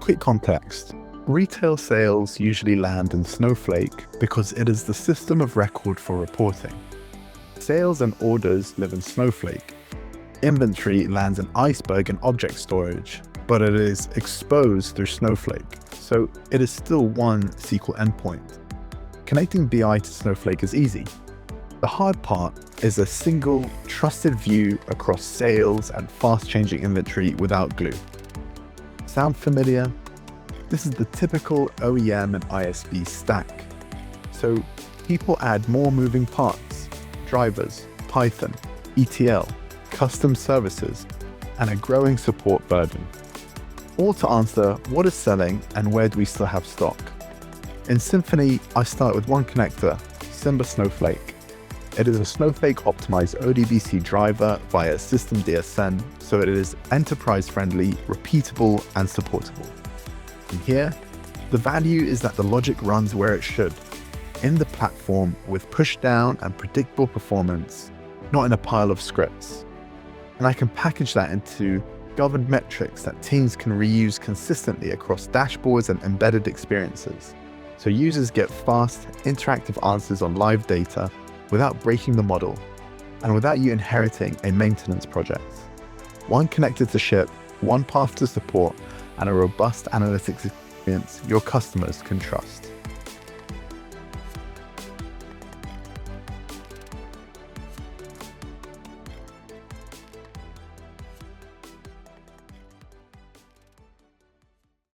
quick context. Retail sales usually land in Snowflake because it is the system of record for reporting. Sales and orders live in Snowflake. Inventory lands in Iceberg and object storage, but it is exposed through Snowflake, so it is still one SQL endpoint. Connecting BI to Snowflake is easy. The hard part is a single, trusted view across sales and fast-changing inventory without glue. Sound familiar? This is the typical OEM and ISV stack. So people add more moving parts, drivers, Python, ETL, custom services, and a growing support burden. All to answer what is selling and where do we still have stock. In Symphony, I start with one connector, Simba Snowflake. It is a Snowflake-optimized ODBC driver via system DSN, so it is enterprise-friendly, repeatable, and supportable. And here, the value is that the logic runs where it should, in the platform with pushdown and predictable performance, not in a pile of scripts. And I can package that into governed metrics that teams can reuse consistently across dashboards and embedded experiences. So users get fast, interactive answers on live data without breaking the model, and without you inheriting a maintenance project. One connected to ship, one path to support, and a robust analytics experience your customers can trust.